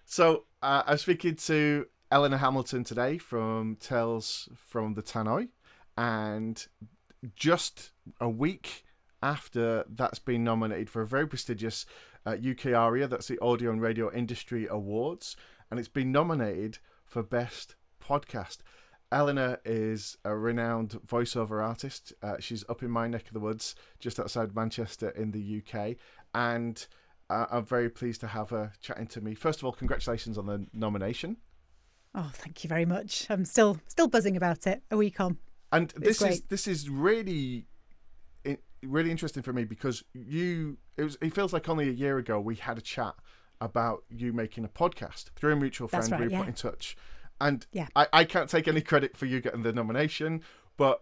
So I'm speaking to Elinor Hamilton today from Tales from the Tannoy, and just a week after that's been nominated for a very prestigious UK ARIA, that's the Audio and Radio Industry Awards, and it's been nominated for Best Podcast. Elinor is a renowned voiceover artist. She's up in my neck of the woods, just outside Manchester in the UK, and I'm very pleased to have her chatting to me. First of all, congratulations on the nomination. Oh, thank you very much. I'm still buzzing about it a week on. And this is really interesting for me because it feels like only a year ago we had a chat about you making a podcast through a mutual friend. That's right, we yeah. put in touch. And yeah. I can't take any credit for you getting the nomination, but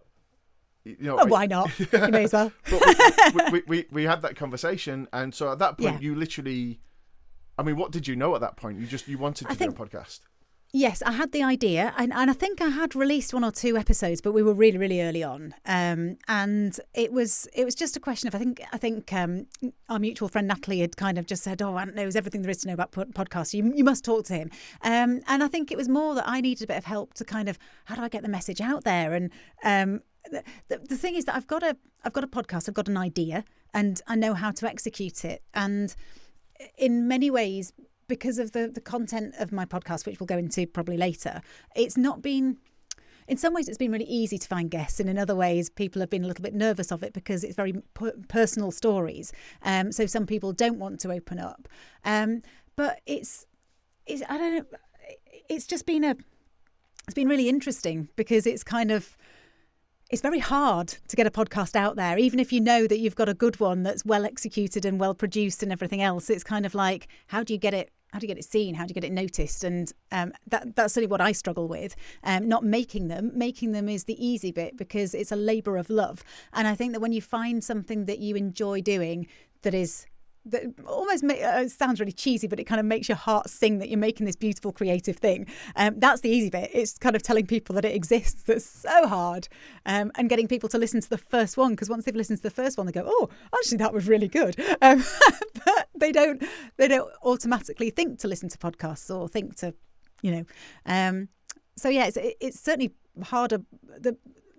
why not? You may as well. But we had that conversation, and so at that point, you literally, what did you know at that point? You wanted to do a podcast. Yes, I had the idea, and I think I had released 1 or 2 episodes, but we were really, really early on, and it was just a question of I think our mutual friend Natalie had kind of just said, "Oh, Ant knows everything there is to know about podcasts. You must talk to him," and I think it was more that I needed a bit of help to kind of how do I get the message out there, and the thing is that I've got a podcast, I've got an idea, and I know how to execute it, and in many ways, because of the content of my podcast, which we'll go into probably later, it's not been, in some ways it's been really easy to find guests, and in other ways people have been a little bit nervous of it because it's very personal stories. So some people don't want to open up. But it's I don't know, it's just been it's been really interesting because it's kind of, it's very hard to get a podcast out there, even if you know that you've got a good one that's well executed and well produced and everything else. It's kind of like, how do you get it seen? How do you get it noticed? And that's certainly what I struggle with. Not making them. Making them is the easy bit because it's a labour of love. And I think that when you find something that you enjoy doing that almost it sounds really cheesy, but it kind of makes your heart sing that you're making this beautiful creative thing. That's the easy bit. It's kind of telling people that it exists. That's so hard. And getting people to listen to the first one, because once they've listened to the first one, they go, "Oh, actually, that was really good." But they don't automatically think to listen to podcasts or think to, So yeah, it's certainly harder.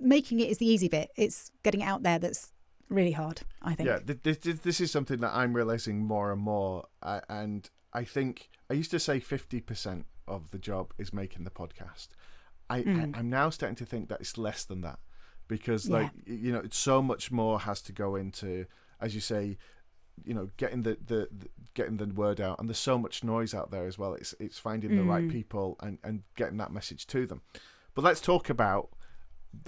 Making it is the easy bit. It's getting it out there that's really hard, I think. Yeah, this is something that I'm realizing more and more, and I think I used to say 50% of the job is making the podcast. I'm now starting to think that it's less than that because, it's so much more has to go into, as you say, getting the word out, and there's so much noise out there as well. It's finding the right people and getting that message to them. But let's talk about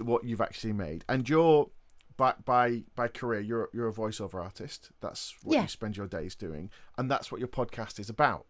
what you've actually made, and you're. By career, you're a voiceover artist. That's what you spend your days doing, and that's what your podcast is about.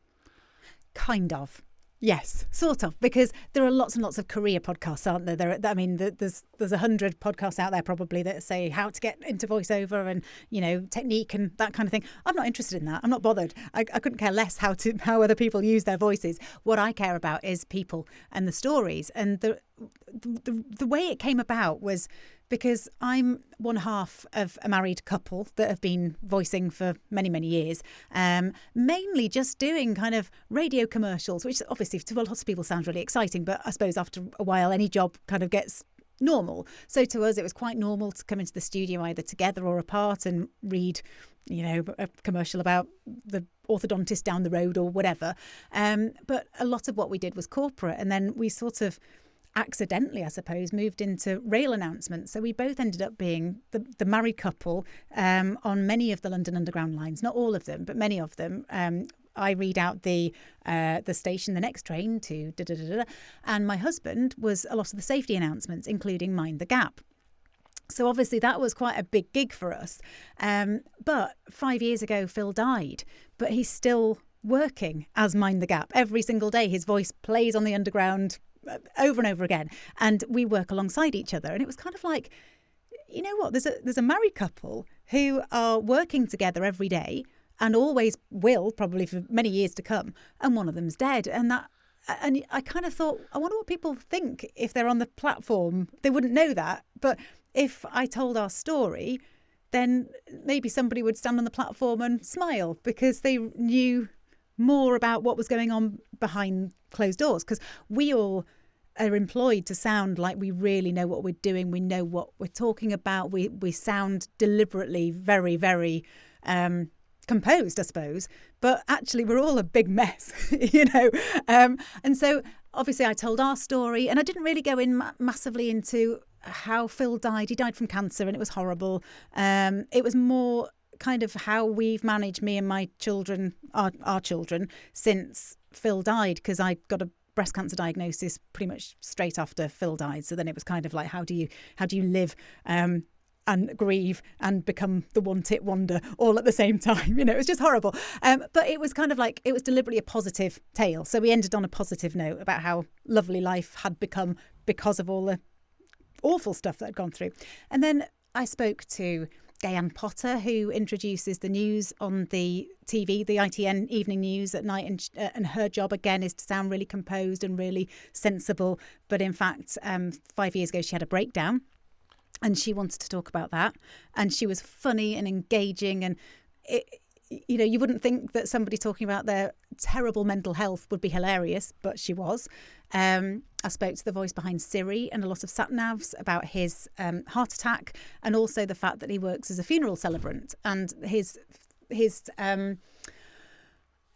Kind of, yes, sort of, because there are lots and lots of career podcasts, aren't there? There's 100 podcasts out there probably that say how to get into voiceover and technique and that kind of thing. I'm not interested in that. I'm not bothered. I couldn't care less how other people use their voices. What I care about is people and the stories, and the way it came about was because I'm one half of a married couple that have been voicing for many, many years, mainly just doing kind of radio commercials, which obviously to lots of people sounds really exciting, but I suppose after a while any job kind of gets normal. So to us it was quite normal to come into the studio either together or apart and read a commercial about the orthodontist down the road or whatever. But a lot of what we did was corporate, and then we sort of accidentally, I suppose, moved into rail announcements. So we both ended up being the married couple on many of the London Underground lines, not all of them, but many of them. I read out the station, the next train to da-da-da-da, and my husband was a lot of the safety announcements, including Mind the Gap. So obviously that was quite a big gig for us. But 5 years ago, Phil died, but he's still working as Mind the Gap. Every single day his voice plays on the Underground over and over again, and we work alongside each other. And it was kind of like, you know what, there's a married couple who are working together every day and always will, probably for many years to come, and one of them's dead. And I kind of thought, I wonder what people think if they're on the platform. They wouldn't know that, but if I told our story, then maybe somebody would stand on the platform and smile because they knew more about what was going on behind closed doors, because we all are employed to sound like we really know what we're doing. We know what we're talking about. We sound deliberately very, very composed, I suppose. But actually, we're all a big mess, And so obviously I told our story, and I didn't really go in massively into how Phil died. He died from cancer, and it was horrible. It was more kind of how we've managed, me and my children, our children, since Phil died, because I got a breast cancer diagnosis pretty much straight after Phil died. So then it was kind of like, how do you live and grieve and become the one-tit wonder all at the same time? It was just horrible. But it was kind of like, it was deliberately a positive tale. So we ended on a positive note about how lovely life had become because of all the awful stuff that had gone through. And then I spoke to Gayanne Potter, who introduces the news on the TV, the ITN evening news at night, and her job again is to sound really composed and really sensible. But in fact, 5 years ago she had a breakdown, and she wanted to talk about that. And she was funny and engaging, and you wouldn't think that somebody talking about their terrible mental health would be hilarious, but she was. I spoke to the voice behind Siri and a lot of sat-navs about his heart attack, and also the fact that he works as a funeral celebrant, and his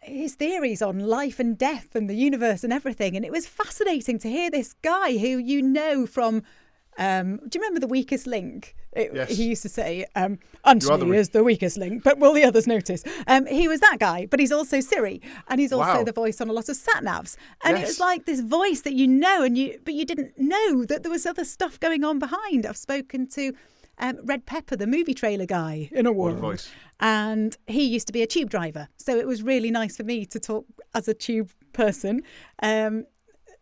theories on life and death and the universe and everything. And it was fascinating to hear this guy who from do you remember The Weakest Link? Yes. He used to say, Anthony is the weakest link, but will the others notice? He was that guy, but he's also Siri, and he's also the voice on a lot of sat-navs. And It was like this voice that but you didn't know that there was other stuff going on behind. I've spoken to Red Pepper, the movie trailer guy in a world. Voice. And he used to be a tube driver. So it was really nice for me to talk as a tube person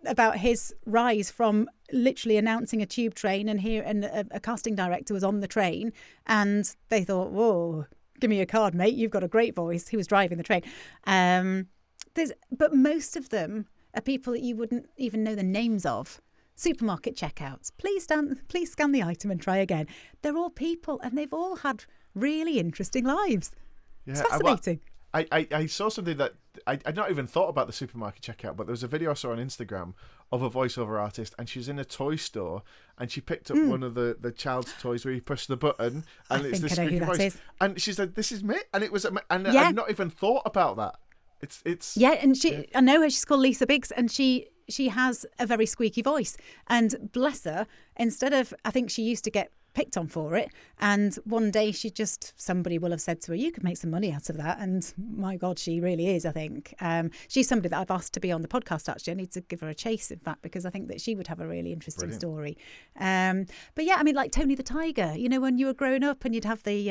about his rise from literally announcing a tube train, and a casting director was on the train, and they thought, whoa, give me a card, mate, you've got a great voice. He was driving the train. But most of them are people that you wouldn't even know the names of. Supermarket checkouts, please scan the item and try again. They're all people, and they've all had really interesting lives. Yeah, it's fascinating. I saw something that I'd not even thought about the supermarket checkout, but there was a video I saw on Instagram of a voiceover artist, and she was in a toy store, and she picked up one of the child's toys where you push the button, and it's this squeaky voice. And she said, "This is me," and it was, and I'd not even thought about that. It's and I know her. She's called Lisa Biggs, and she has a very squeaky voice. And bless her, instead of, I think she used to get picked on for it, and one day somebody will have said to her, you could make some money out of that. And my God, she really is. I think she's somebody that I've asked to be on the podcast. Actually, I need to give her a chase, in fact, because I think that she would have a really interesting story. But yeah, I mean, like Tony the Tiger, when you were growing up and you'd have the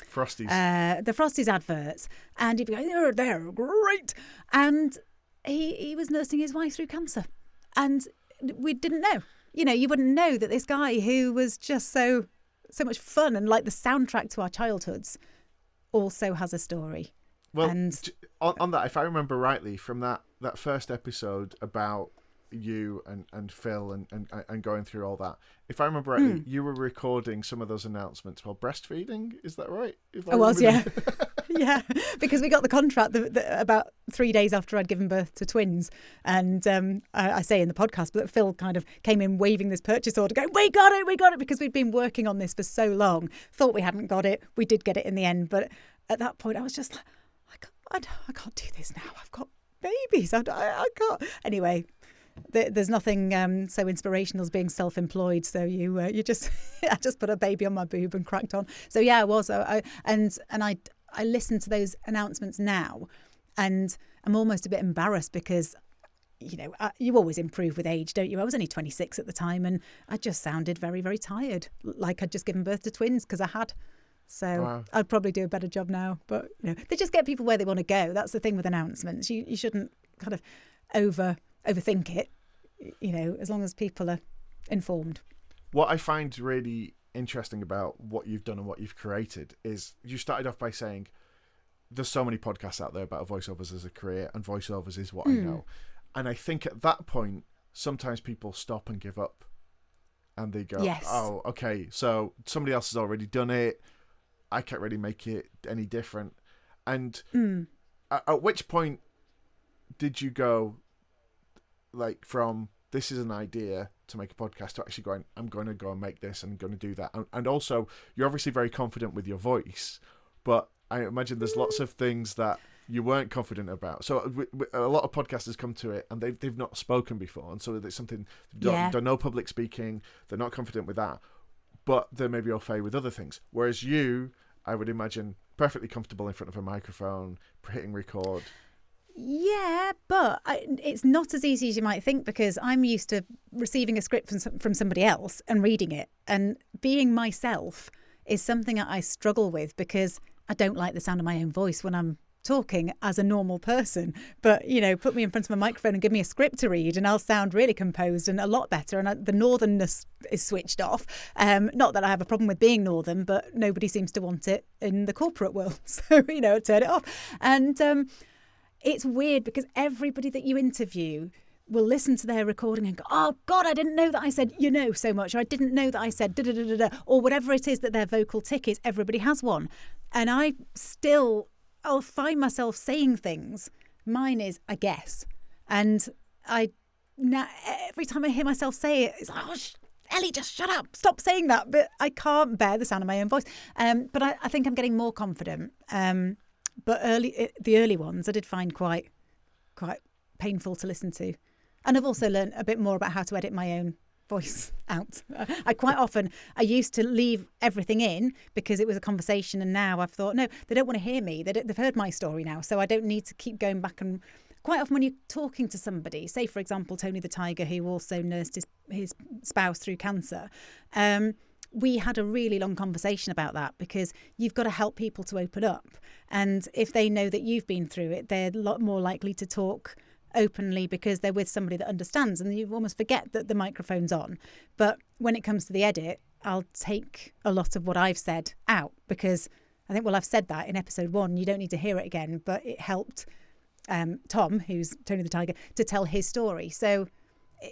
Frosties adverts, and you'd be going, they're great, and he was nursing his wife through cancer, and we didn't know. You wouldn't know that this guy who was just so much fun and like the soundtrack to our childhoods also has a story. Well, on that, if I remember rightly, from that first episode about you and Phil and going through all that, if I remember rightly, you were recording some of those announcements while breastfeeding. Is that right? I was, yeah. Yeah, because we got the contract about 3 days after I'd given birth to twins. And I say in the podcast, but Phil kind of came in waving this purchase order, going, we got it, because we'd been working on this for so long. Thought we hadn't got it. We did get it in the end. But at that point, I was just like, I can't do this now. I've got babies. I can't. Anyway, there's nothing so inspirational as being self-employed. So you just, I just put a baby on my boob and cracked on. So yeah, I was. I listen to those announcements now, and I'm almost a bit embarrassed because, you always improve with age, don't you? I was only 26 at the time, and I just sounded very, very tired, like I'd just given birth to twins, because I had. So wow. I'd probably do a better job now. But they just get people where they want to go. That's the thing with announcements. You shouldn't kind of overthink it. As long as people are informed. What I find really interesting about what you've done and what you've created is you started off by saying there's so many podcasts out there about voiceovers as a career, and voiceovers is what I know. And I think at that point sometimes people stop and give up, and they go, yes. Oh, okay, so somebody else has already done it, I can't really make it any different. And at which point did you go like from this is an idea to make a podcast to actually going, I'm going to go and make this and I'm going to do that? And also, you're obviously very confident with your voice, but I imagine there's lots of things that you weren't confident about. So a lot of podcasters come to it and they've not spoken before, and so it's something they've done no public speaking. They're not confident with that, but they're maybe au fait with other things. Whereas you, I would imagine, perfectly comfortable in front of a microphone, hitting record. Yeah, but it's not as easy as you might think, because I'm used to receiving a script from somebody else and reading it, and being myself is something that I struggle with because I don't like the sound of my own voice when I'm talking as a normal person. But, you know, put me in front of a microphone and give me a script to read and I'll sound really composed and a lot better. And the northernness is switched off. Not that I have a problem with being northern, but nobody seems to want it in the corporate world. So, you know, turn it off. And it's weird because everybody that you interview will listen to their recording and go, oh God, I didn't know that I said, you know, so much, or I didn't know that I said da da da da da, or whatever it is that their vocal tick is. Everybody has one. And I'll find myself saying things. Mine is, I guess. And now every time I hear myself say it, it's like, oh, Ellie, just shut up. Stop saying that. But I can't bear the sound of my own voice. But I think I'm getting more confident. But the early ones I did find quite painful to listen to. And I've also learned a bit more about how to edit my own voice out. I used to leave everything in because it was a conversation, and now I've thought, no, they don't want to hear me. They've heard my story now, so I don't need to keep going back. And quite often when you're talking to somebody, say for example Tony the Tiger, who also nursed his spouse through cancer, we had a really long conversation about that, because you've got to help people to open up, and if they know that you've been through it, they're a lot more likely to talk openly because they're with somebody that understands, and you almost forget that the microphone's on. But when it comes to the edit, I'll take a lot of what I've said out, because I think, well, I've said that in episode 1, you don't need to hear it again, but it helped Tom, who's Tony the Tiger, to tell his story. So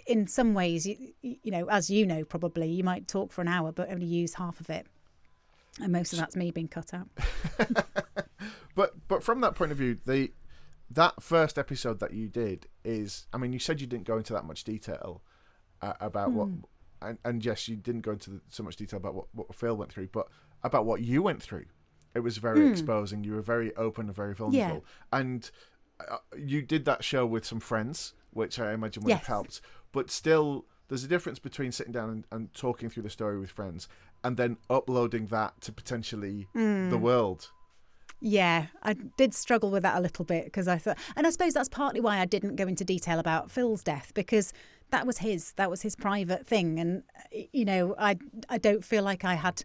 in some ways, you know, as you know, probably you might talk for an hour but only use half of it, and most of that's me being cut out. but from that point of view, that first episode that you did is, I mean, you said you didn't go into that much detail about what, and yes, you didn't go into so much detail about what Phil went through, but about what you went through. It was very exposing. You were very open and very vulnerable. Yeah. And you did that show with some friends, which I imagine would have helped. But still, there's a difference between sitting down and talking through the story with friends and then uploading that to potentially the world. Yeah, I did struggle with that a little bit, because I thought, and I suppose that's partly why I didn't go into detail about Phil's death, because that was his private thing. And, you know, I don't feel like I had,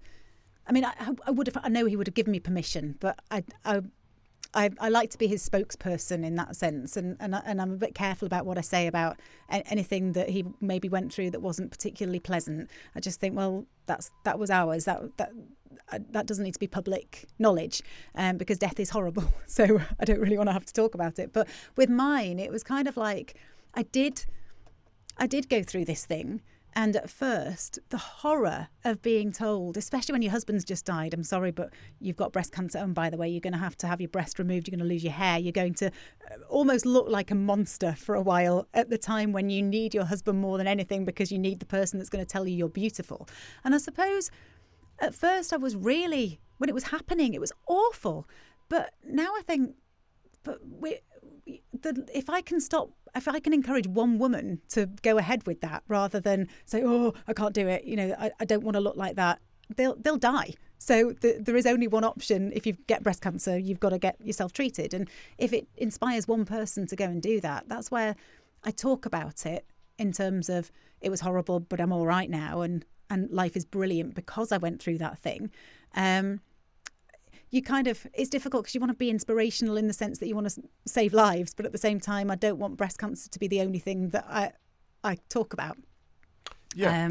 I mean, I would have, I know he would have given me permission, but I like to be his spokesperson in that sense, and I'm a bit careful about what I say about anything that he maybe went through that wasn't particularly pleasant. I just think, well, that was ours. That doesn't need to be public knowledge, because death is horrible. So I don't really want to have to talk about it. But with mine, it was kind of like I did go through this thing. And at first, the horror of being told, especially when your husband's just died, I'm sorry, but you've got breast cancer. And by the way, you're going to have your breast removed. You're going to lose your hair. You're going to almost look like a monster for a while at the time when you need your husband more than anything, because you need the person that's going to tell you you're beautiful. And I suppose at first I was really, when it was happening, it was awful. But now I think, if I can encourage one woman to go ahead with that, rather than say, oh, I can't do it, you know, I don't want to look like that, they'll die. So there is only one option. If you get breast cancer, you've got to get yourself treated. And if it inspires one person to go and do that, that's where I talk about it in terms of, it was horrible, but I'm all right now, and life is brilliant because I went through that thing. It's difficult because you want to be inspirational in the sense that you want to save lives, but at the same time, I don't want breast cancer to be the only thing that I talk about. Yeah.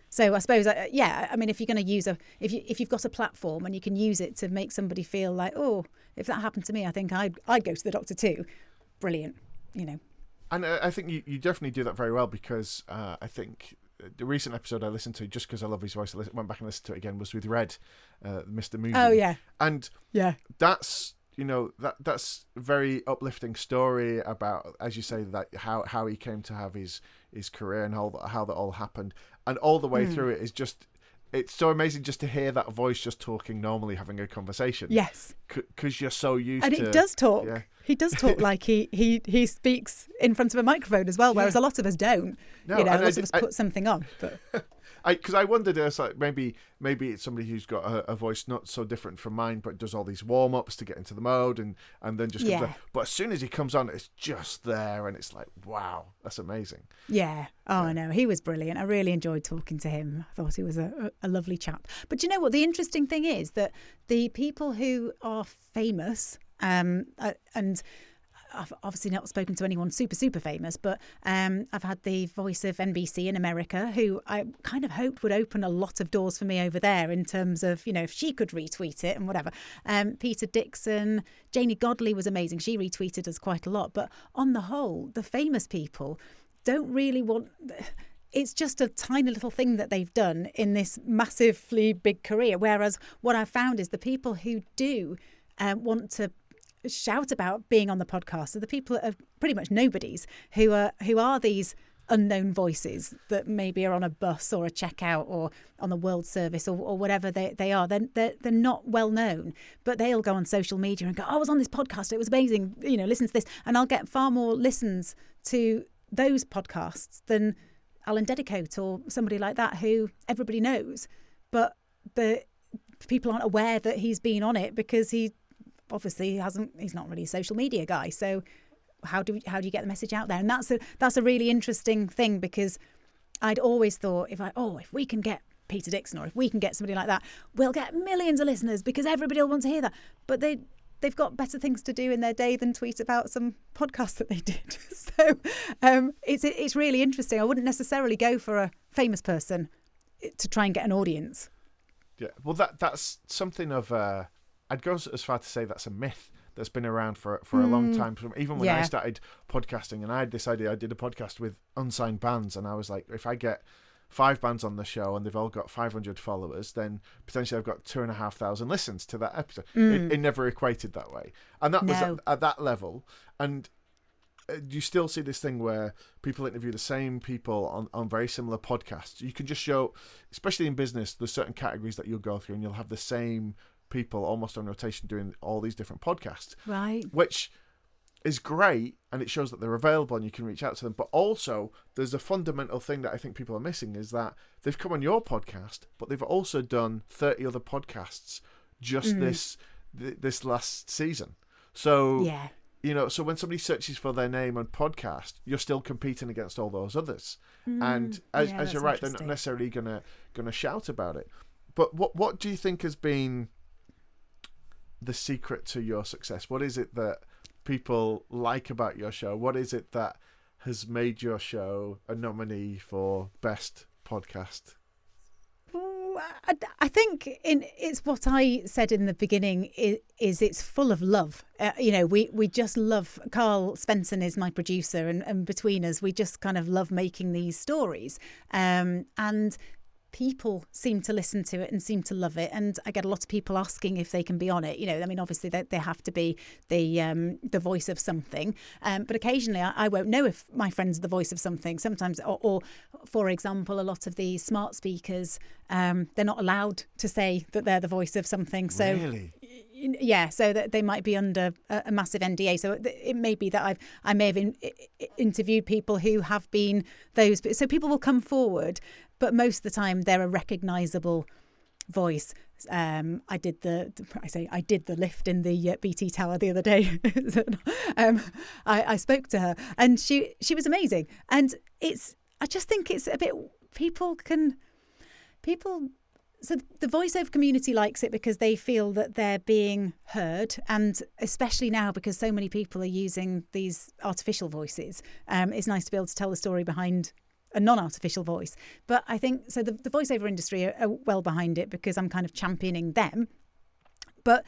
So I suppose, I mean, if you're going to use if you've got a platform and you can use it to make somebody feel like, oh, if that happened to me, I think I'd go to the doctor too. Brilliant, you know. And I think you definitely do that very well, because I think the recent episode I listened to, just because I love his voice, I went back and listened to it again, was with Red, Mr. Movie. Oh, yeah. And yeah, that's that's a very uplifting story about, as you say, that how he came to have his career and how that all happened, and all the way through it is just, it's so amazing just to hear that voice just talking normally, having a conversation. Yes, because you're so used and to. And he does talk. Yeah. He does talk like he speaks in front of a microphone as well, whereas a lot of us don't. No, a lot of us put something on. But because I wondered, like maybe it's somebody who's got a voice not so different from mine, but does all these warm ups to get into the mode, and then just comes there. But as soon as he comes on, it's just there, and it's like, wow, that's amazing. Yeah. I know, he was brilliant. I really enjoyed talking to him. I thought he was a lovely chap. But you know what? The interesting thing is that the people who are famous, and I've obviously not spoken to anyone super, super famous, but I've had the voice of NBC in America, who I kind of hoped would open a lot of doors for me over there in terms of, if she could retweet it and whatever. Peter Dixon, Janie Godley was amazing. She retweeted us quite a lot. But on the whole, the famous people don't really want... It's just a tiny little thing that they've done in this massively big career. Whereas what I've found is the people who do want to shout about being on the podcast are the people that are pretty much nobodies, who are these unknown voices that maybe are on a bus or a checkout or on the World Service or whatever they are. They're not well known, but they'll go on social media and go, I was on this podcast, it was amazing, listen to this. And I'll get far more listens to those podcasts than Alan Dedicote or somebody like that who everybody knows. But the people aren't aware that he's been on it because he's not really a social media guy. So how do you get the message out there? And that's a really interesting thing, because I'd always thought if we can get Peter Dixon or if we can get somebody like that, we'll get millions of listeners because everybody will want to hear that. But they've got better things to do in their day than tweet about some podcast that they did. So it's really interesting. I wouldn't necessarily go for a famous person to try and get an audience. Yeah, well, that's something of I'd go as far to say that's a myth that's been around for a long time. Even when I started podcasting, and I had this idea, I did a podcast with unsigned bands, and I was like, if I get 5 bands on the show and they've all got 500 followers, then potentially I've got 2,500 listens to that episode. It never equated that way, and that was at that level. And you still see this thing where people interview the same people on very similar podcasts. You can just show, especially in business, there's certain categories that you'll go through, and you'll have the same people almost on rotation doing all these different podcasts, right? Which is great, and it shows that they're available and you can reach out to them. But also there's a fundamental thing that I think people are missing, is that they've come on your podcast, but they've also done 30 other podcasts just this last season. So so when somebody searches for their name on podcast, you're still competing against all those others. And as you're right, they're not necessarily gonna shout about it. But what do you think has been the secret to your success? What is it that people like about your show? What is it that has made your show a nominee for Best Podcast? I think it's what I said in the beginning is it's full of love. We just love. Carl Svensson is my producer, and between us, we just kind of love making these stories. And people seem to listen to it and seem to love it, and I get a lot of people asking if they can be on it. Obviously they have to be the voice of something, but occasionally I won't know if my friend's the voice of something. Sometimes, or for example, a lot of the smart speakers, they're not allowed to say that they're the voice of something. So really? Yeah, so that they might be under a massive NDA. So it may be that I may have interviewed people who have been those. So people will come forward, but most of the time they're a recognisable voice. I did the lift in the BT Tower the other day. I spoke to her, and she was amazing. And I just think it's a bit people. So the voiceover community likes it because they feel that they're being heard, and especially now because so many people are using these artificial voices, it's nice to be able to tell the story behind a non-artificial voice. But I think so the voiceover industry are well behind it because I'm kind of championing them. But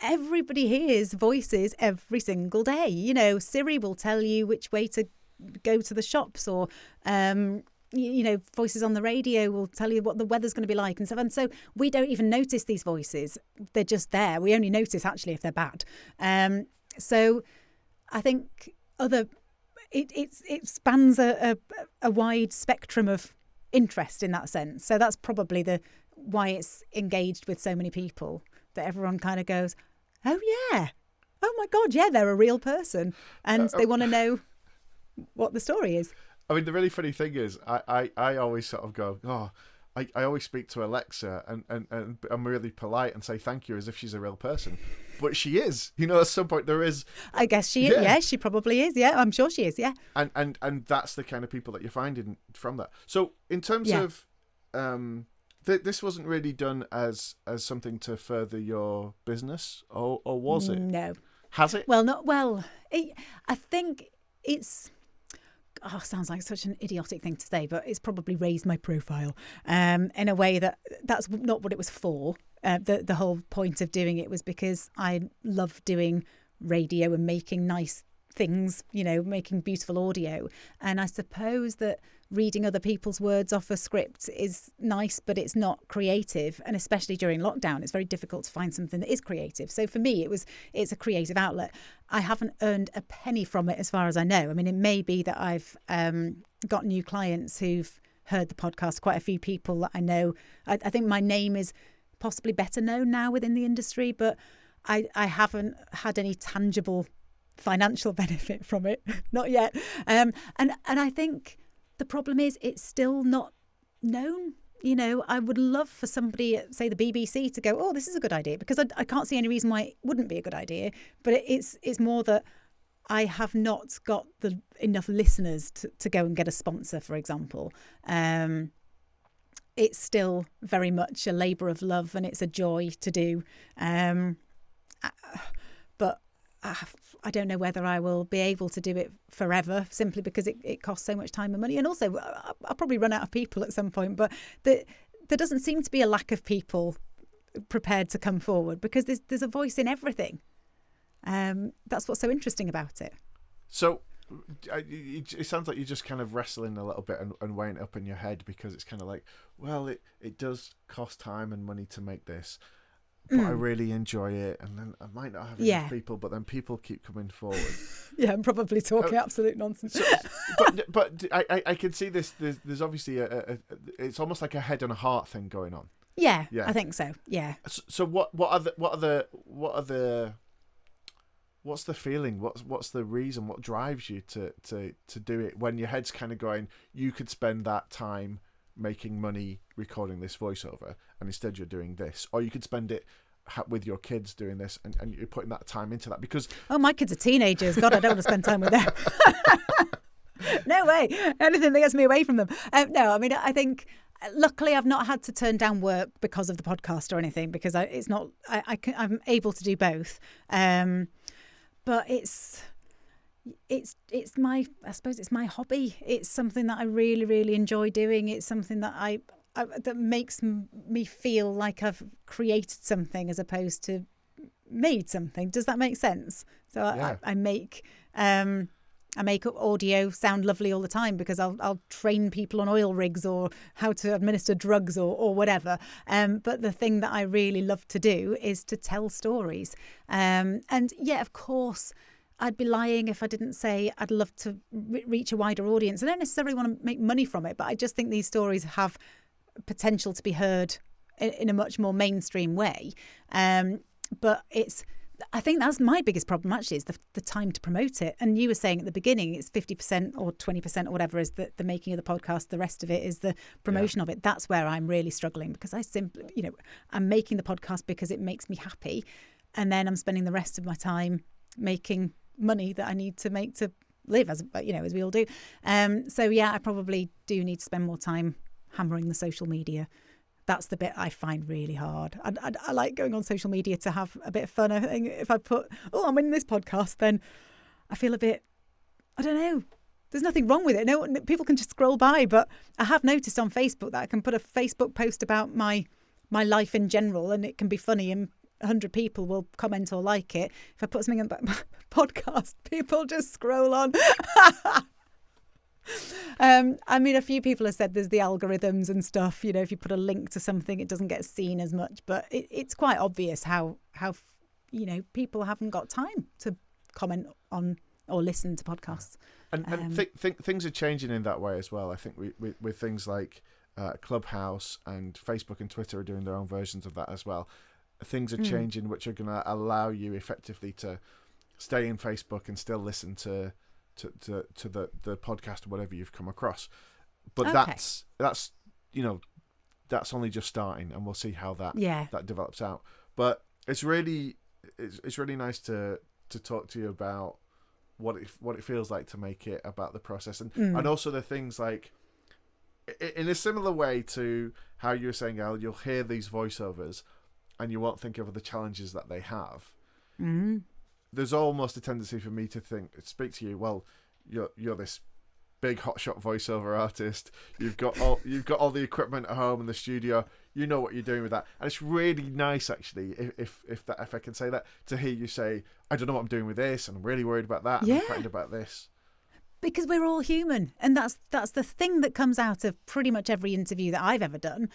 everybody hears voices every single day. Siri will tell you which way to go to the shops, or voices on the radio will tell you what the weather's going to be like and stuff. And so we don't even notice these voices. They're just there. We only notice actually if they're bad. So I think it spans a wide spectrum of interest in that sense. So that's probably why it's engaged with so many people, that everyone kind of goes, oh yeah, oh my God, yeah, they're a real person. And they want to know what the story is. I mean, the really funny thing is, I always sort of go, I always speak to Alexa and I'm really polite and say thank you as if she's a real person. But she is. At some point there is. I guess she is. Yeah, she probably is. Yeah, I'm sure she is. Yeah. And that's the kind of people that you're finding from that. So in terms of, this wasn't really done as something to further your business, or was it? No. Has it? Well, not well. I think it's. Oh, sounds like such an idiotic thing to say, but it's probably raised my profile in a way that's not what it was for. The whole point of doing it was because I love doing radio and making nice things, making beautiful audio. And I suppose that reading other people's words off a script is nice, but it's not creative. And especially during lockdown, it's very difficult to find something that is creative. So for me, it's a creative outlet. I haven't earned a penny from it as far as I know. I mean, it may be that I've got new clients who've heard the podcast, quite a few people that I know. I think my name is possibly better known now within the industry, but I haven't had any tangible financial benefit from it, not yet. And I think the problem is it's still not known. I would love for somebody at, say, the BBC to go, oh, this is a good idea, because I can't see any reason why it wouldn't be a good idea. But it's more that I have not got enough listeners to go and get a sponsor, for example. It's still very much a labour of love, and it's a joy to do. But I don't know whether I will be able to do it forever, simply because it costs so much time and money. And also, I'll probably run out of people at some point. But there doesn't seem to be a lack of people prepared to come forward, because there's a voice in everything. That's what's so interesting about it. So it sounds like you're just kind of wrestling a little bit and weighing it up in your head, because it's kind of like, well, it does cost time and money to make this, but I really enjoy it, and then I might not have enough people, but then people keep coming forward. Yeah, I'm probably talking absolute nonsense. But I can see this. There's obviously it's almost like a head and a heart thing going on. Yeah, I think so. Yeah. So what are the what's the feeling? What's the reason? What drives you to do it when your head's kind of going, you could spend that time making money recording this voiceover, and instead you're doing this, or you could spend it with your kids doing this, and you're putting that time into that? Because my kids are teenagers. God, I don't want to spend time with them. No way. Anything that gets me away from them. No, I mean, I think luckily I've not had to turn down work because of the podcast or anything, because I'm able to do both. But it's my hobby. It's something that I really, really enjoy doing. It's something that that makes me feel like I've created something as opposed to made something. Does that make sense? So yeah. I make audio sound lovely all the time, because I'll train people on oil rigs or how to administer drugs or whatever. But the thing that I really love to do is to tell stories. And yeah, of course, I'd be lying if I didn't say I'd love to reach a wider audience. I don't necessarily want to make money from it, but I just think these stories have potential to be heard in a much more mainstream way. But I think that's my biggest problem, actually, is the time to promote it. And you were saying at the beginning, it's 50% or 20% or whatever is the making of the podcast. The rest of it is the promotion of it. That's where I'm really struggling, because I simply, I'm making the podcast because it makes me happy. And then I'm spending the rest of my time making money that I need to make to live, as we all do. So yeah, I probably do need to spend more time hammering the social media. That's the bit I find really hard. I like going on social media to have a bit of fun. I think if I put, I'm in this podcast, then I feel a bit, I don't know. There's nothing wrong with it. No, people can just scroll by. But I have noticed on Facebook that I can put a Facebook post about my life in general, and it can be funny, and 100 people will comment or like it. If I put something about my podcast, people just scroll on. I mean, a few people have said there's the algorithms and stuff. You know, if you put a link to something, it doesn't get seen as much. But it's quite obvious how you know, people haven't got time to comment on or listen to podcasts. And things are changing in that way as well. I think with things like Clubhouse and Facebook and Twitter are doing their own versions of that as well. Things are changing which are going to allow you effectively to stay in Facebook and still listen to the podcast or whatever you've come across. But Okay. that's you know, that's only just starting, and we'll see how that develops out. But it's really nice to talk to you about what it feels like to make it about the process, and also the things like, in a similar way to how you were saying, Al, you'll hear these voiceovers and you won't think of the challenges that they have. There's almost a tendency for me to speak to you, well, you're this big hotshot voiceover artist. You've got all the equipment at home in the studio. You know what you're doing with that, and it's really nice, actually, if I can say that, to hear you say, I don't know what I'm doing with this, and I'm really worried about that, and I'm frightened about this. Because we're all human, and that's the thing that comes out of pretty much every interview that I've ever done,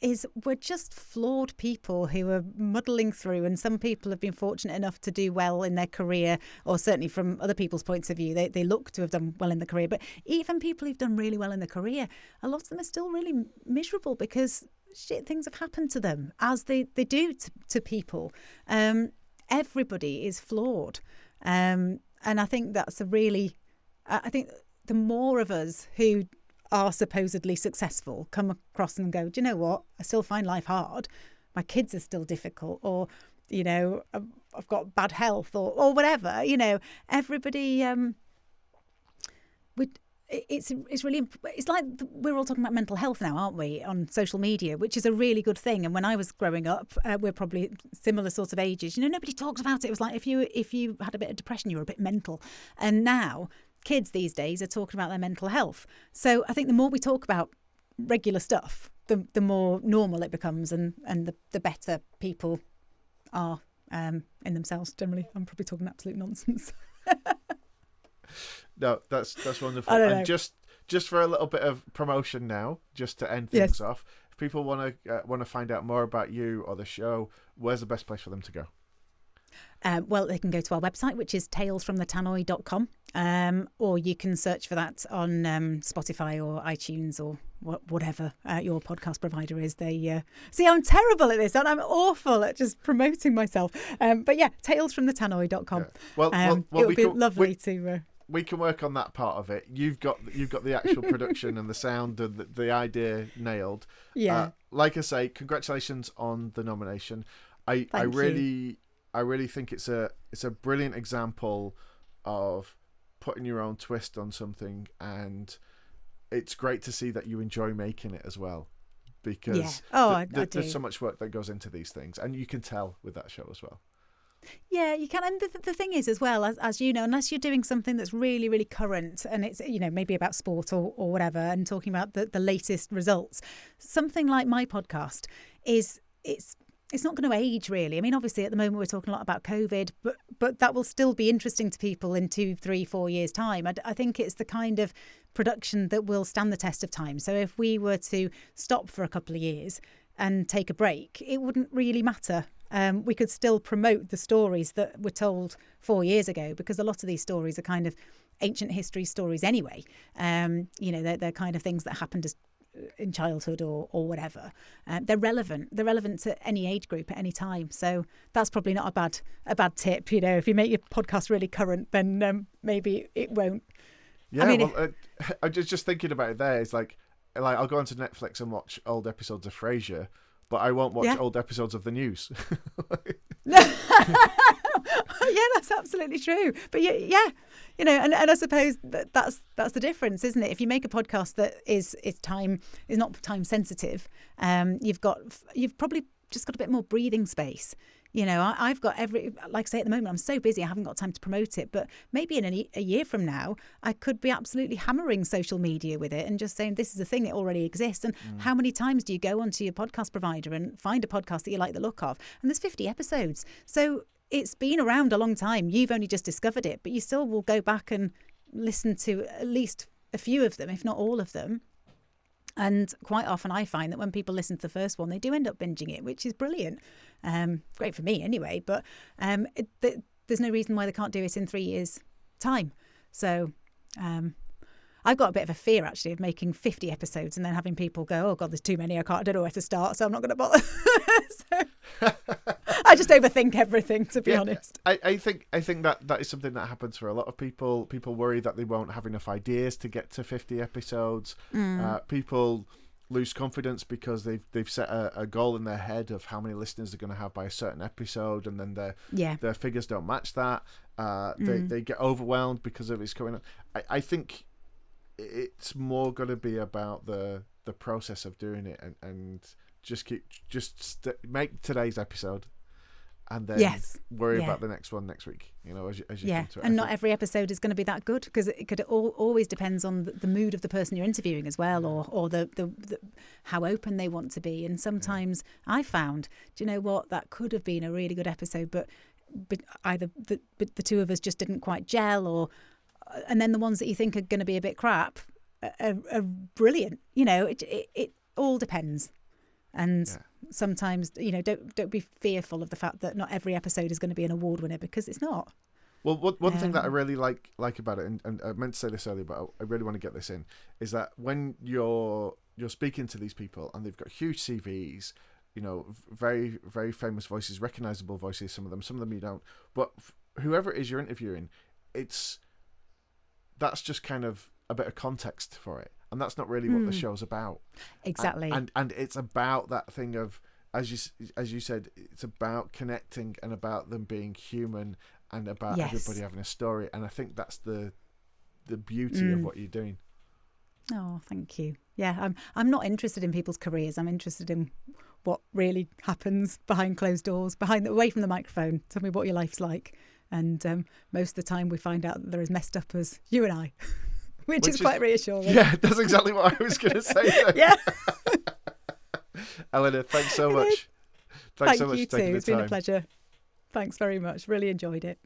is we're just flawed people who are muddling through, and some people have been fortunate enough to do well in their career, or certainly from other people's points of view, they look to have done well in the career. But even people who've done really well in their career, a lot of them are still really miserable because things have happened to them, as they do to people. Everybody is flawed, and I think that's I think the more of us who are supposedly successful come across and go, do you know what? I still find life hard. My kids are still difficult, or, you know, I've got bad health, or whatever. You know, everybody. It's like we're all talking about mental health now, aren't we, on social media, which is a really good thing. And when I was growing up, we're probably similar sorts of ages. You know, nobody talked about it. It was like if you had a bit of depression, you were a bit mental. And now kids these days are talking about their mental health. So I think the more we talk about regular stuff, the more normal it becomes, and the better people are in themselves generally. I'm probably talking absolute nonsense. No, that's wonderful. I don't know. And just for a little bit of promotion now, just to end things off, if people want to find out more about you or the show, where's the best place for them to go? Well, they can go to our website, which is talesfromthetannoy.com, or you can search for that on Spotify or iTunes or whatever your podcast provider is. They see, I'm terrible at this, and I'm awful at just promoting myself. But yeah, talesfromthetannoy.com. Yeah. Well, it would be lovely to. We can work on that part of it. You've got the actual production and the sound and the idea nailed. Yeah. Like I say, congratulations on the nomination. I really think it's a brilliant example of putting your own twist on something, and it's great to see that you enjoy making it as well, because I do. There's so much work that goes into these things, and you can tell with that show as well. Yeah, you can. And the thing is as well, as you know, unless you're doing something that's really, really current, and it's, you know, maybe about sport or whatever, and talking about the latest results, something like my podcast it's not going to age, really. I mean, obviously, at the moment, we're talking a lot about COVID, but that will still be interesting to people in 2, 3, 4 years' time. I think it's the kind of production that will stand the test of time. So if we were to stop for a couple of years and take a break, it wouldn't really matter. We could still promote the stories that were told 4 years ago, because a lot of these stories are kind of ancient history stories anyway. You know, they're kind of things that happened in childhood or whatever. They're relevant. They're relevant to any age group at any time. So that's probably not a bad tip. You know, if you make your podcast really current, then maybe it won't. Yeah, I mean, I'm just thinking about it there. It's like I'll go onto Netflix and watch old episodes of Frasier, but I won't watch old episodes of the news. Yeah, that's absolutely true. But yeah, you know, and I suppose that's the difference, isn't it? If you make a podcast that is not time sensitive, you've probably just got a bit more breathing space. You know, I've got like I say, at the moment, I'm so busy, I haven't got time to promote it. But maybe in a year from now, I could be absolutely hammering social media with it and just saying, this is a thing that already exists. And how many times do you go onto your podcast provider and find a podcast that you like the look of? And there's 50 episodes. So it's been around a long time. You've only just discovered it, but you still will go back and listen to at least a few of them, if not all of them. And quite often I find that when people listen to the first one, they do end up binging it, which is brilliant. Great for me anyway, but there's no reason why they can't do it in 3 years' time. So I've got a bit of a fear, actually, of making 50 episodes and then having people go, oh, God, there's too many. I don't know where to start, so I'm not going to bother. So I just overthink everything, to be honest. I think that is something that happens for a lot of people. People worry that they won't have enough ideas to get to 50 episodes. People lose confidence because they've set a goal in their head of how many listeners they're going to have by a certain episode, and then their figures don't match that. They get overwhelmed because of it's coming on. I think it's more going to be about the process of doing it, and make today's episode, and then worry about the next one next week. As you come to it. And not every episode is going to be that good, because it could always depends on the mood of the person you're interviewing as well, or the how open they want to be. And sometimes I found, do you know what, that could have been a really good episode, but either the two of us just didn't quite gel, and then the ones that you think are going to be a bit crap are brilliant. It all depends. And sometimes, don't be fearful of the fact that not every episode is going to be an award winner, because it's not. Well, one thing that I really like about it, and I meant to say this earlier, but I really want to get this in, is that when you're speaking to these people and they've got huge CVs, very, very famous voices, recognizable voices, some of them you don't, but whoever it is you're interviewing, that's just kind of a bit of context for it. And that's not really what the show's about. Exactly. And it's about that thing of, as you said, it's about connecting and about them being human and about everybody having a story. And I think that's the beauty of what you're doing. Oh, thank you. Yeah, I'm not interested in people's careers. I'm interested in what really happens behind closed doors, away from the microphone. Tell me what your life's like. And most of the time we find out that they're as messed up as you and I. Which is quite reassuring. Yeah, that's exactly what I was going to say. Yeah. Elinor, thanks so much. Thanks so much for taking the time. It's been a pleasure. Thanks very much. Really enjoyed it.